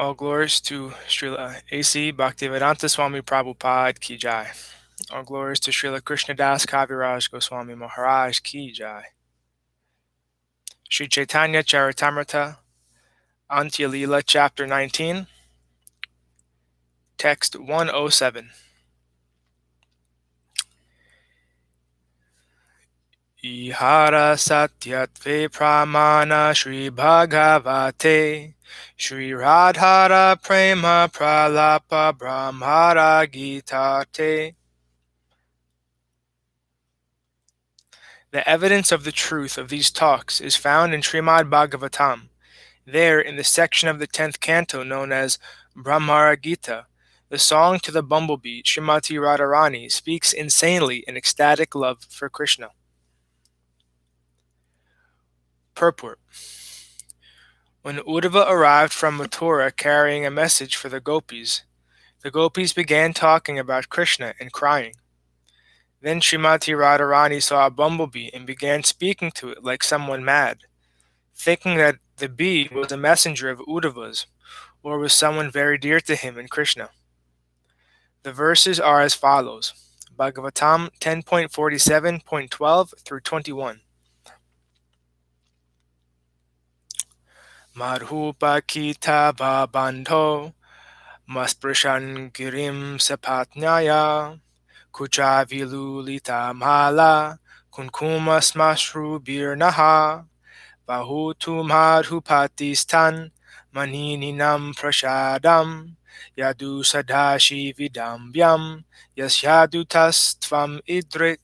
All glories to Srila A.C. Bhaktivedanta Swami Prabhupada Ki Jai. All glories to Srila Krishnadas Kaviraj Goswami Maharaj Ki Jai. Śrī Caitanya-caritāmṛta Antya Leela Chapter 19, Text 107. Ihara satyatve pramana Shri Bhagavate Shri Radhara prema pralapa brahmara gitate. The evidence of the truth of these talks is found in Srimad Bhagavatam. There, in the section of the 10th canto known as Brahmara Gita, the song to the bumblebee, Srimati Radharani, speaks insanely in ecstatic love for Krishna. Purport. When Uddhava arrived from Mathura carrying a message for the gopis began talking about Krishna and crying. Then Srimati Radharani saw a bumblebee and began speaking to it like someone mad, thinking that the bee was a messenger of Uddhava's, or was someone very dear to him and Krishna. The verses are as follows. Bhagavatam 10.47.12 through 21. Madhupa kita bandho masprishan girim sapatnyaya kucha vilulita mala kunkuma smashru birnaha bahutu madhupatistan manininam prashadam yadu sadashi vidambyam yasyadu tvam idrik.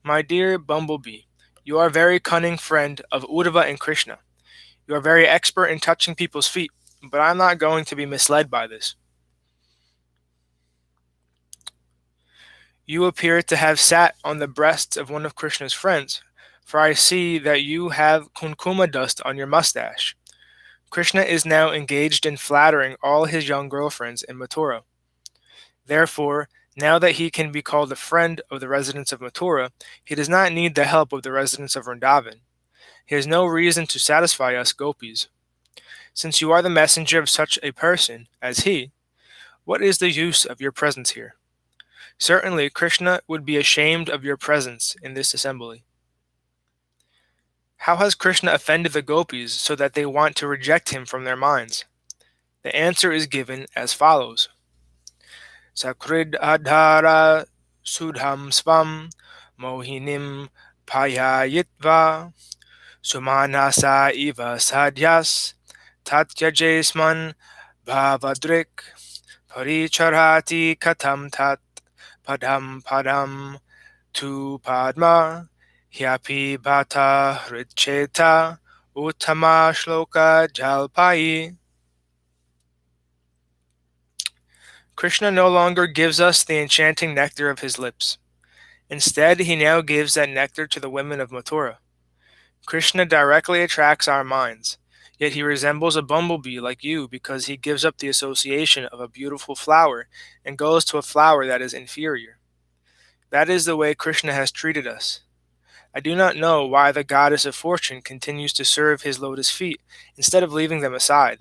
My dear bumblebee, you are a very cunning friend of Uddhava and Krishna. You are very expert in touching people's feet, but I am not going to be misled by this. You appear to have sat on the breasts of one of Krishna's friends, for I see that you have kunkuma dust on your mustache. Krishna is now engaged in flattering all his young girlfriends in Mathura. Therefore, now that he can be called a friend of the residents of Mathura, he does not need the help of the residents of Vrindavan. He has no reason to satisfy us gopis. Since you are the messenger of such a person as he, what is the use of your presence here? Certainly, Krishna would be ashamed of your presence in this assembly. How has Krishna offended the gopis so that they want to reject him from their minds? The answer is given as follows. Sakrid adhara sudham svam mohinim payayitva sumanasa iva sadhyas tatyajesman bhavadrik paricharati katam tat padam tu padma hyapi bhata hricheta uttama shloka jalpai. Krishna no longer gives us the enchanting nectar of his lips. Instead, he now gives that nectar to the women of Mathura. Krishna directly attracts our minds, yet he resembles a bumblebee like you because he gives up the association of a beautiful flower and goes to a flower that is inferior. That is the way Krishna has treated us. I do not know why the goddess of fortune continues to serve his lotus feet instead of leaving them aside.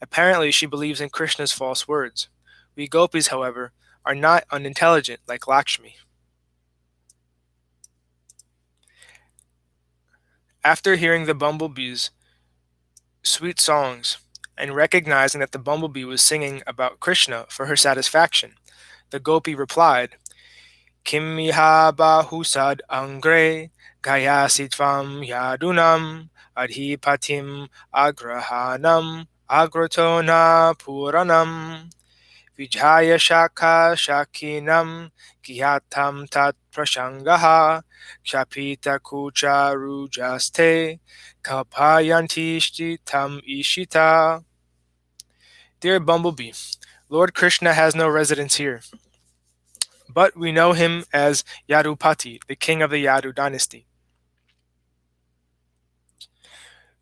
Apparently, she believes in Krishna's false words. We gopis, however, are not unintelligent like Lakshmi. After hearing the bumblebee's sweet songs and recognizing that the bumblebee was singing about Krishna for her satisfaction, the gopi replied, Kim miha bahusad angre gayasi tvam yadunam adhipatim agrahanam agratona puranam Vijaya Shakha Shakinam Kiyatam Tat Prashangaha Kshapita Kucha Rujaste Kalpayanti Tam Ishita. Dear Bumblebee, Lord Krishna has no residence here, but we know him as Yadupati, the king of the Yadu dynasty.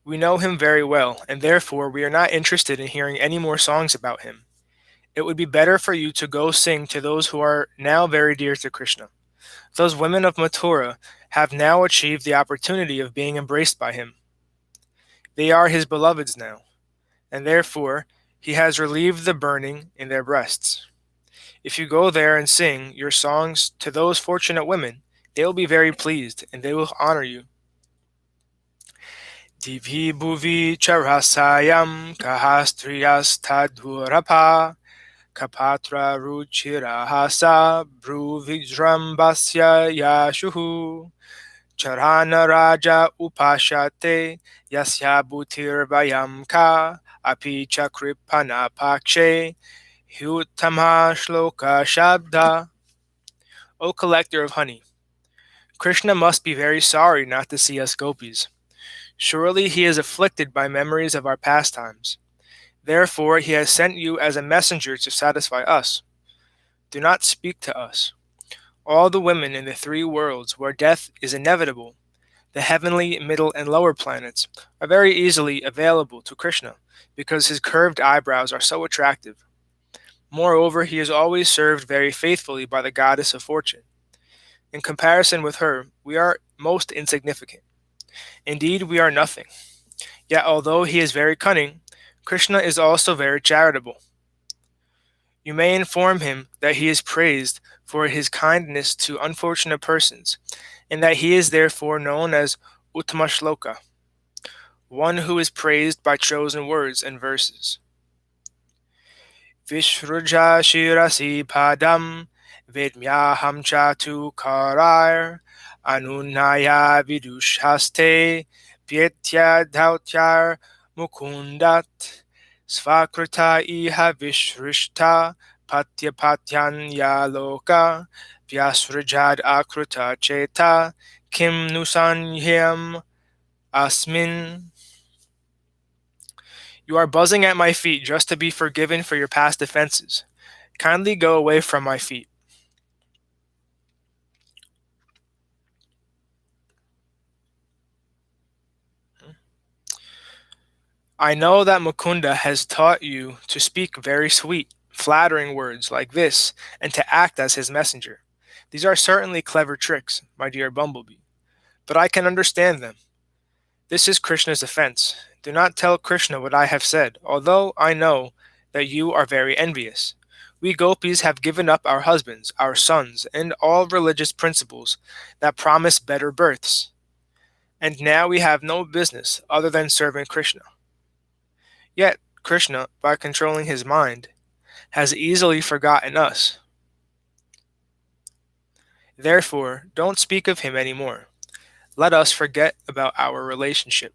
We know him very well, and therefore we are not interested in hearing any more songs about him. It would be better for you to go sing to those who are now very dear to Krishna. Those women of Mathura have now achieved the opportunity of being embraced by him. They are his beloveds now. and therefore he has relieved the burning in their breasts. If you go there and sing your songs to those fortunate women, they will be very pleased, and they will honor you. Divhi bhuvi charasayam kahastriyas tadhurapa kapatra ruchirahasa bruvijrambasya yashuhu charana raja upashate yasya bhutirvayam ka api chakripana pakshe hyutama shloka shabda. O collector of honey, Krishna must be very sorry not to see us gopis. Surely he is afflicted by memories of our pastimes. Therefore he has sent you as a messenger to satisfy us. Do not speak to us. All the women in the three worlds where death is inevitable, the heavenly, middle, and lower planets, are very easily available to Krishna because his curved eyebrows are so attractive. Moreover, he is always served very faithfully by the goddess of fortune. In comparison with her, we are most insignificant. Indeed, we are nothing. Yet, although he is very cunning, Krishna is also very charitable. You may inform him that he is praised for his kindness to unfortunate persons, and that he is therefore known as Uttama Shloka, one who is praised by chosen words and verses. Vishruja shirasi padam vedmyaham chatu karar anunaya vidushaste Pyetya Dhautyar Mukundat Svakrita Iha Vishrishta Patyapatyan Loka Vyasrajad Akruta Cheta Kim Nusanhyam Asmin. You are buzzing at my feet just to be forgiven for your past offenses. Kindly go away from my feet. I know that Mukunda has taught you to speak very sweet, flattering words like this, and to act as his messenger. These are certainly clever tricks, my dear Bumblebee, but I can understand them. This is Krishna's offense. Do not tell Krishna what I have said, although I know that you are very envious. We gopis have given up our husbands, our sons, and all religious principles that promise better births. And now we have no business other than serving Krishna. Yet, Krishna, by controlling his mind, has easily forgotten us. Therefore, don't speak of him anymore. Let us forget about our relationship.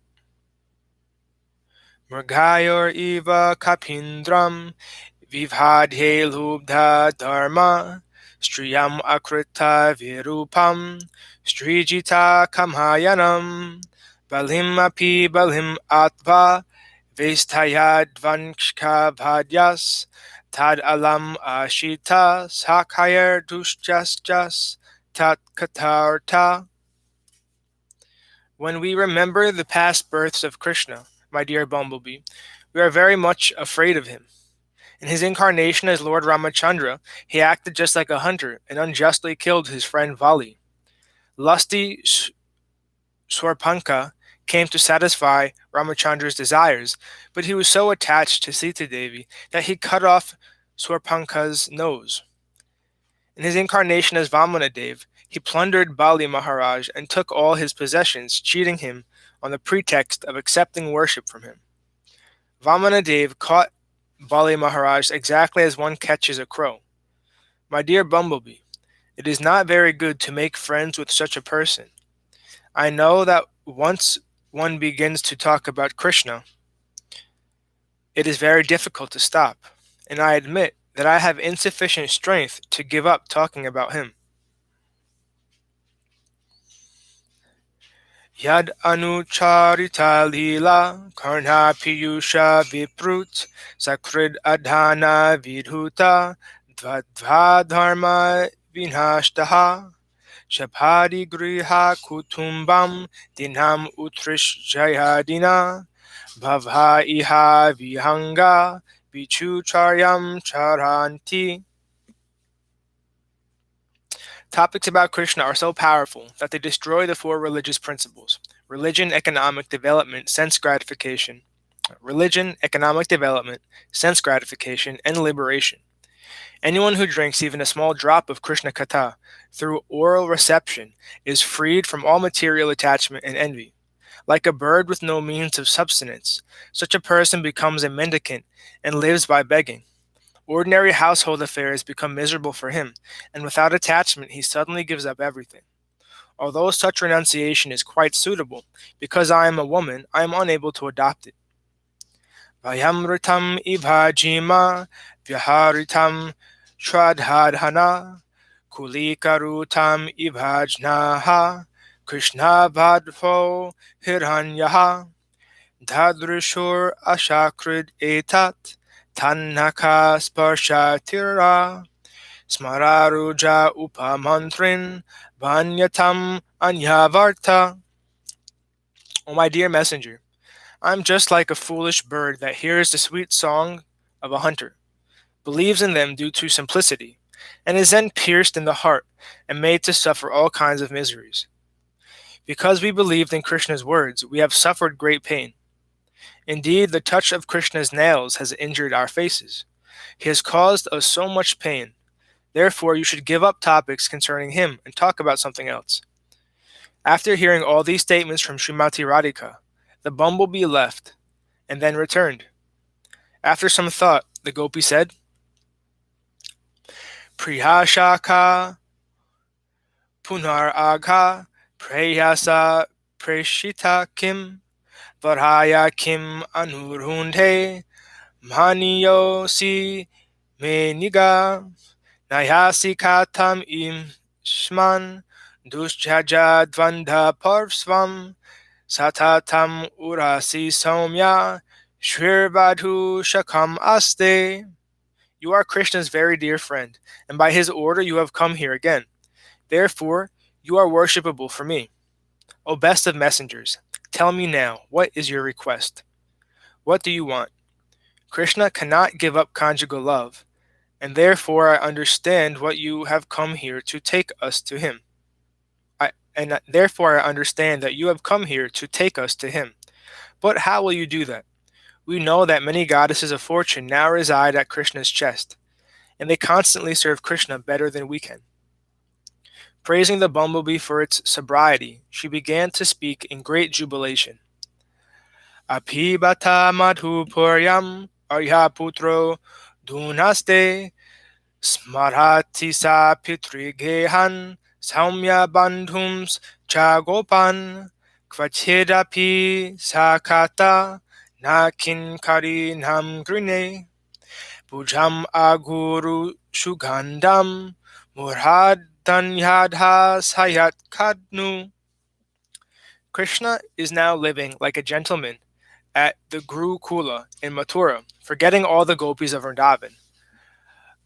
Mrgayor iva kapindram vivhadhe lubdha dharma striyam akrita virupam strijita kamhayanam balim api balim atva Vestayadvanshka Bhadyas Tad Alam Ashita Sakhayer Dushjas Tat Katarta. When we remember the past births of Krishna, my dear Bumblebee, we are very much afraid of him. In his incarnation as Lord Ramachandra, he acted just like a hunter and unjustly killed his friend Vali. Lusty Swarpanka came to satisfy Ramachandra's desires, but he was so attached to Sita Devi that he cut off Swarpanka's nose. In his incarnation as Vamanadev, he plundered Bali Maharaj and took all his possessions, cheating him on the pretext of accepting worship from him. Vamanadev caught Bali Maharaj exactly as one catches a crow. My dear Bumblebee, it is not very good to make friends with such a person. I know that once one begins to talk about Krishna, it is very difficult to stop, and I admit that I have insufficient strength to give up talking about him. Yad anucharita lila karna piyusha viprut sakrid adhana vidhuta dvadva dharma vinashtaha Shapadi griha kutumbam dinam utrish jayadina bhavha iha vihanga vichucharyam charanti. Topics about Krishna are so powerful that they destroy the four religious principles: religion, economic development, sense gratification, religion, economic development, sense gratification, and liberation. Anyone who drinks even a small drop of Krishna Katha through oral reception is freed from all material attachment and envy. Like a bird with no means of subsistence, such a person becomes a mendicant and lives by begging. Ordinary household affairs become miserable for him, and without attachment he suddenly gives up everything. Although such renunciation is quite suitable, because I am a woman, I am unable to adopt it. Vayamritam ibhajima vyaharitam shradhadhana kulikarutam ibhajnaha Krishna vadho hiranyaha dadrishur ashakrid etat tannaka sparshatira smararuja upamantrin banyatam anyavarta. O my dear messenger, I am just like a foolish bird that hears the sweet song of a hunter, believes in them due to simplicity, and is then pierced in the heart and made to suffer all kinds of miseries. Because we believed in Krishna's words, we have suffered great pain. Indeed, the touch of Krishna's nails has injured our faces. He has caused us so much pain. Therefore, you should give up topics concerning him and talk about something else. After hearing all these statements from Srimati Radhika, the bumblebee left and then returned. After some thought, the gopi said, Priyashaka punar agha prayasa preshita kim varhaya kim anurhundhe maniyosi me niga nayasi katam im shman dushjajadvandha parvsvam satatam urasi somya shrirbadhu shakam aste. You are Krishna's very dear friend, and by his order you have come here again. Therefore, you are worshipable for me. O best of messengers, tell me now, what is your request? What do you want? Krishna cannot give up conjugal love, and therefore I understand what you have come here to take us to him. Therefore I understand that you have come here to take us to him. But how will you do that? We know that many goddesses of fortune now reside at Krishna's chest, and they constantly serve Krishna better than we can. Praising the bumblebee for its sobriety, she began to speak in great jubilation. Apibata madhupuryam aryaputro dunaste smarati sa pitrigehan saumya bandhums chagopan kvachedapi sakata nakinkari nam grine bujam aguru shugandam murhadanyadhas hayat kadnu. Krishna is now living like a gentleman at the Gurukula in Mathura, forgetting all the gopis of Vrindavan.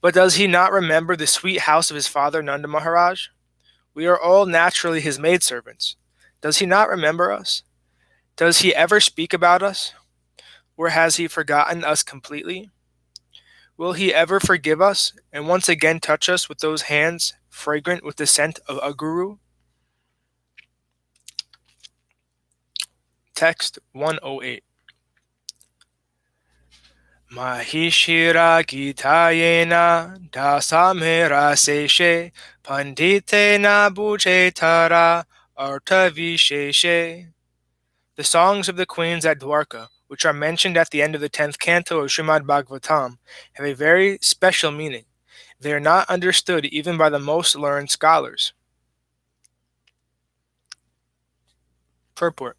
But does he not remember the sweet house of his father Nanda Maharaj? We are all naturally his maidservants. Does he not remember us? Does he ever speak about us? Or has he forgotten us completely? Will he ever forgive us and once again touch us with those hands fragrant with the scent of a guru? Text 108. Mahishira gitayena dasamera seshe panditena bhujetara artavisheshe. The songs of the queens at Dwarka, which are mentioned at the end of the 10th canto of Srimad Bhagavatam, have a very special meaning. They are not understood even by the most learned scholars. Purport.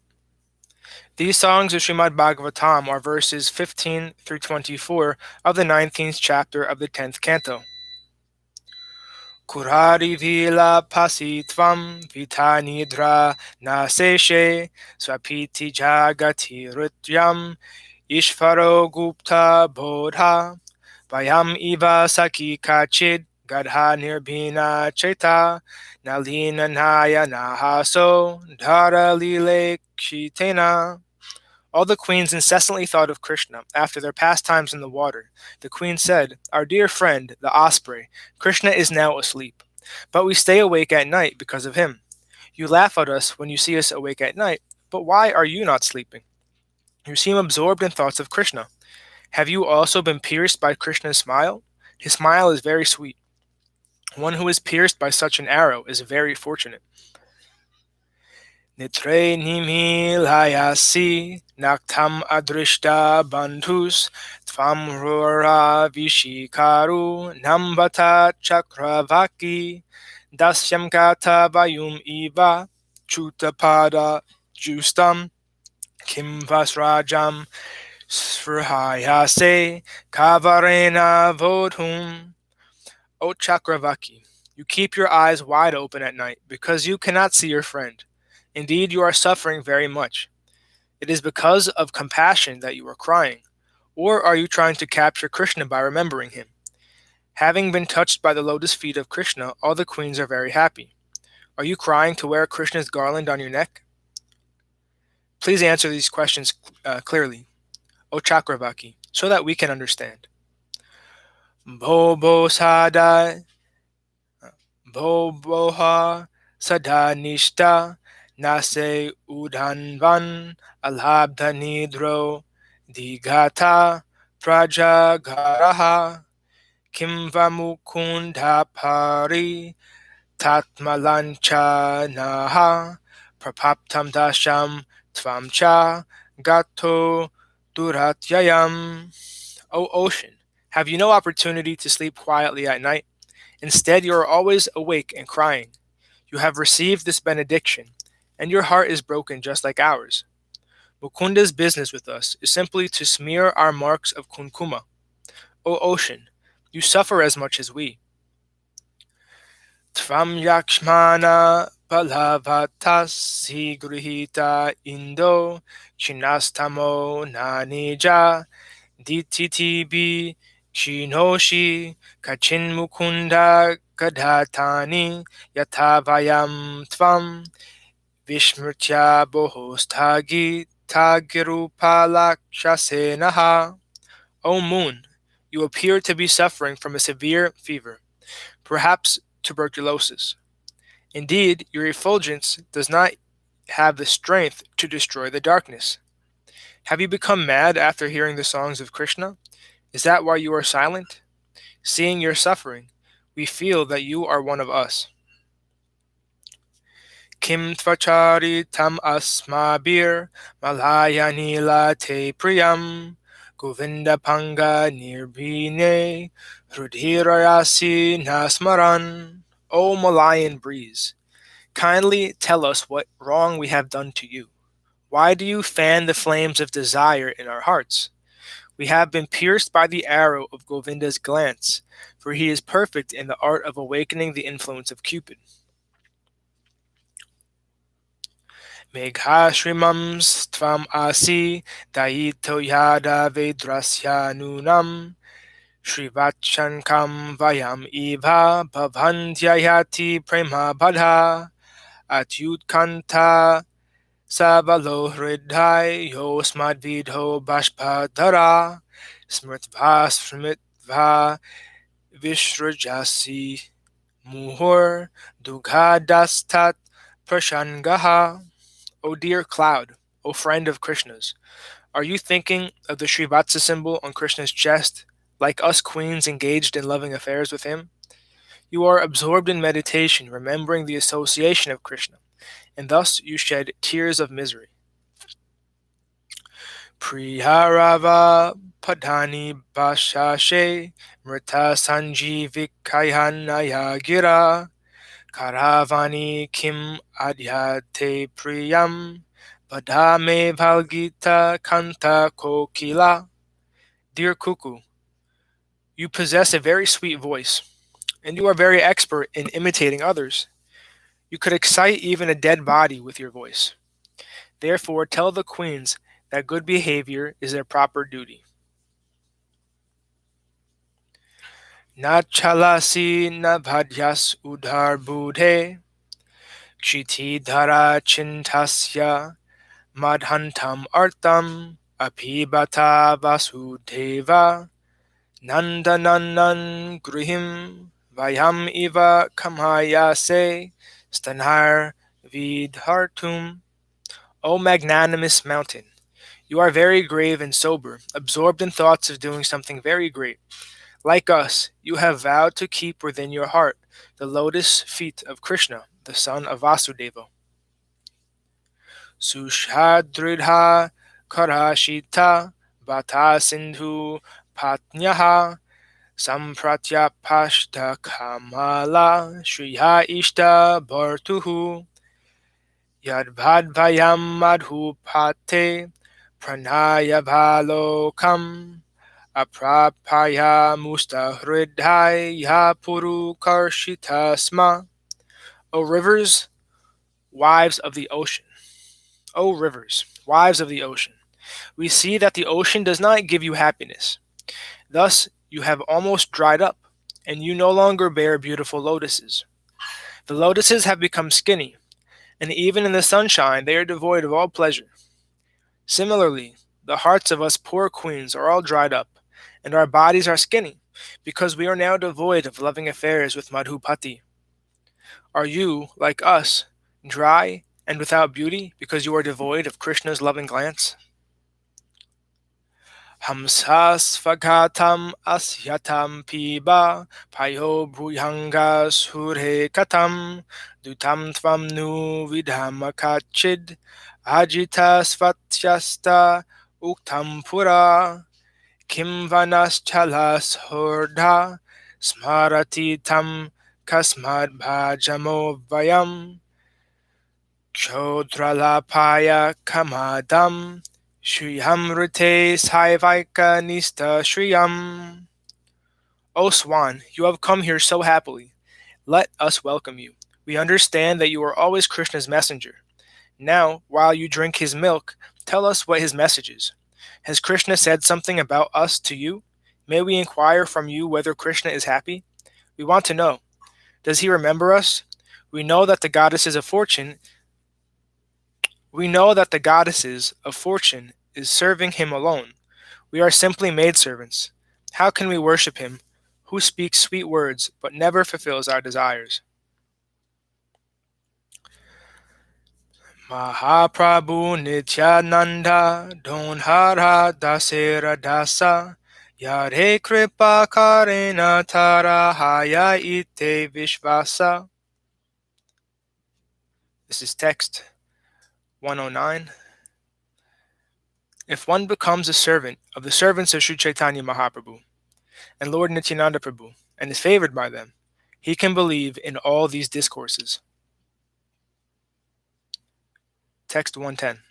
These songs of Srimad Bhagavatam are verses 15 through 24 of the 19th chapter of the 10th canto. Kurari vila pasitvam vitanidra naseshe swapiti jagati rutyam ishvaro gupta bodha vayam iva saki kachid gadha nirbhina cheta nalina naya nahaso dhara lile kshitena. All the queens incessantly thought of Krishna after their pastimes in the water. The queen said, Our dear friend, the osprey, Krishna is now asleep, but we stay awake at night because of him. You laugh at us when you see us awake at night, but why are you not sleeping? You seem absorbed in thoughts of Krishna. Have you also been pierced by Krishna's smile? His smile is very sweet. One who is pierced by such an arrow is very fortunate. Nitre nimilayasi naktam adrishta bandhus tvam rora vishikaru nambata chakravaki dasyam kata vayum iva chutapada justam kim vasrajam svrhayase kavarena vodhum. O Chakravaki, you keep your eyes wide open at night because you cannot see your friend. Indeed, you are suffering very much. It is because of compassion that you are crying. Or are you trying to capture Krishna by remembering him? Having been touched by the lotus feet of Krishna, all the queens are very happy. Are you crying to wear Krishna's garland on your neck? Please answer these questions clearly, O Chakravaki, so that we can understand. Bobo Sadai Boboha Sadanishta Nase Udhanvan Alhabdha Nidro Digata Prajagaraha Kimva Mukunda Pari Tatmalancha Naha Prapaptam Dasham Tvamcha Gato Duratyayam. O ocean, have you no opportunity to sleep quietly at night? Instead, you are always awake and crying. You have received this benediction, and your heart is broken just like ours. Mukunda's business with us is simply to smear our marks of kunkuma. O ocean, you suffer as much as we. Tvam yakshmana palavatas grihita indo chinastamo nanija DTTB Chinoshi Kachin Mukunda Gadhatani Yatavayam Tvam Vishmritya Bohostagi Tagirupalakshasenaha. O moon, you appear to be suffering from a severe fever, perhaps tuberculosis. Indeed, your effulgence does not have the strength to destroy the darkness. Have you become mad after hearing the songs of Krishna? Is that why you are silent? Seeing your suffering, we feel that you are one of us. Kim tvachari tam asmabir malaya nila te priyam govinda panga nirbhine hrudhirayasi nasmaran. O Malayan breeze, kindly tell us what wrong we have done to you. Why do you fan the flames of desire in our hearts? We have been pierced by the arrow of Govinda's glance, for he is perfect in the art of awakening the influence of Cupid. Meghashrimam stvam asi daito yada vedrasya nunam Srivachankam vayam eva bhavantyayati prema badha atyutkanta Savalo hridai yosmadvidho bashpadhara smritvā smritva vishrajasi muhur dughadastat prashangaha. O dear cloud, O friend of Krishna's, are you thinking of the Srivatsa symbol on Krishna's chest, like us queens engaged in loving affairs with him? You are absorbed in meditation, remembering the association of Krishna, and thus you shed tears of misery. Priharava padani bashashe mrita sanjivikayhanaya gira karavani kim adhyate priyam badame valgita kanta kokila. Dear cuckoo, you possess a very sweet voice, and you are very expert in imitating others. You could excite even a dead body with your voice. Therefore, tell the queens that good behavior is their proper duty. Na chalasi na bhadyas udhar budhe kshiti dhara chintasya madhantam artam apibata vasudeva nandananan grihim vayam iva kamhayase stanar vidhartum. O magnanimous mountain, You are very grave and sober, absorbed in thoughts of doing something very great. Like us, you have vowed to keep within your heart the lotus feet of Krishna, the son of Vasudeva. Sushadridha karashita bata sindhu patnyaha sampratyapashta kamala shriya ishta bhartuhu yadbhadvayam madhupate pranaya bhalokam aprapaya mustahridhaya puru karshita sma. O rivers, wives of the ocean. O rivers, wives of the ocean, we see that the ocean does not give you happiness. Thus, you have almost dried up, and you no longer bear beautiful lotuses. The lotuses have become skinny, and even in the sunshine they are devoid of all pleasure. Similarly, the hearts of us poor queens are all dried up, and our bodies are skinny, because we are now devoid of loving affairs with Madhupati. Are you, like us, dry and without beauty because you are devoid of Krishna's loving glance? Hamsasvagatam asyatam piba payo bhuyanga surhe katam dutam tvam nu vidhamakachid ajita svatyasta uktam pura kim vanaschalas hordha smarati tam kasmad bhajamo vayam chodralapaya kamadam Shriyamrite Saivaika Nista Shriyam. O Swan, you have come here so happily. Let us welcome you. We understand that you are always Krishna's messenger. Now, while you drink his milk, tell us what his message is. Has Krishna said something about us to you? May we inquire from you whether Krishna is happy? We want to know. Does he remember us? We know that the goddesses of fortune is serving him alone. We are simply maidservants. How can we worship him, who speaks sweet words but never fulfills our desires? Mahāprabhu Nityananda Donhara Dasera Dasa Yare Kripa Karena Tara Haya Ite Vishvasa. This is text 109. If one becomes a servant of the servants of Śrī Caitanya Mahāprabhu and Lord Nityananda Prabhu and is favored by them, he can believe in all these discourses. Text 110.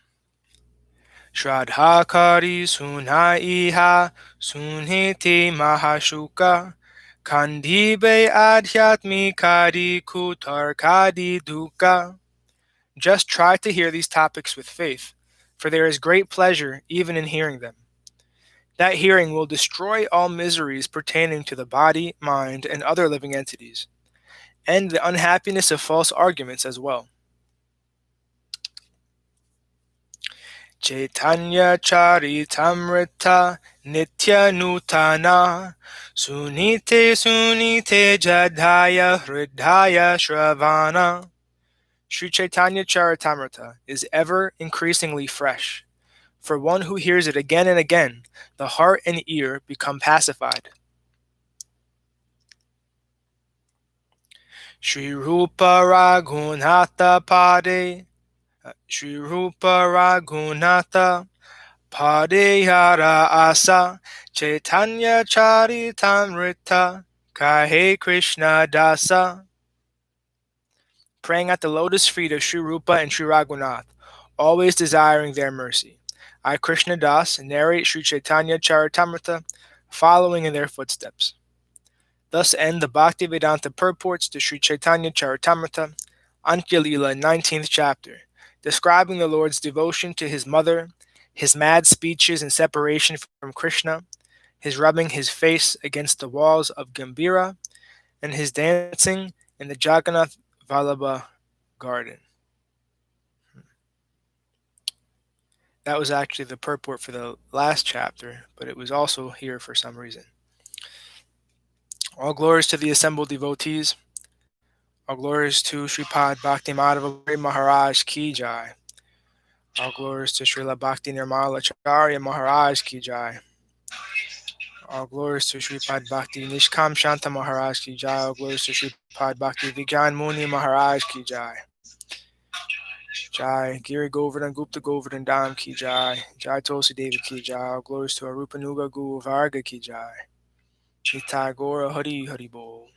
Shraddhakari sunaiha sunhiti mahashuka kandibe adhyatmikadi kutarkadi dukkha. Just try to hear these topics with faith, for there is great pleasure even in hearing them. That hearing will destroy all miseries pertaining to the body, mind, and other living entities, and the unhappiness of false arguments as well. Caitanya-caritāmṛta Antya sunite jadhaya hridaya shravana. Śrī Caitanya-caritāmṛta is ever increasingly fresh. For one who hears it again and again, the heart and ear become pacified. Shri Rupa Raghunatha Pade Shri Rupa Raghunatha Padeyara Asa Caitanya-caritāmṛta Kahe Krishna Dasa. Praying at the lotus feet of Shri Rupa and Shri Raghunath, always desiring their mercy. I, Krishna Das, narrate Śrī Caitanya-caritāmṛta, following in their footsteps. Thus end the Bhaktivedanta purports to Śrī Caitanya-caritāmṛta, Antya Lila, 19th chapter, describing the Lord's devotion to his mother, his mad speeches in separation from Krishna, his rubbing his face against the walls of Gambhira, and his dancing in the Jagannath Vallabha garden. That was actually the purport for the last chapter, but it was also here for some reason. All glories to the assembled devotees. All glories to Sripad Bhakti Madhava Maharaj Ki Jai. All glories to Srila Bhakti Nirmala Acharya Maharaj Ki Jai. All glories to Sripad Bhakti Nishkam Shanta Maharaj Ki Jai. All glories to Sripad Bhakti Vigyan Muni Maharaj Ki Jai. Jai Giri Govardhan Gupta Govardhan Dham Ki Jai. Jai Tulsi Devi Ki Jai. All glories to Arupanuga Guru Varga Ki Jai. Nitai Gora Hari Hari Bol.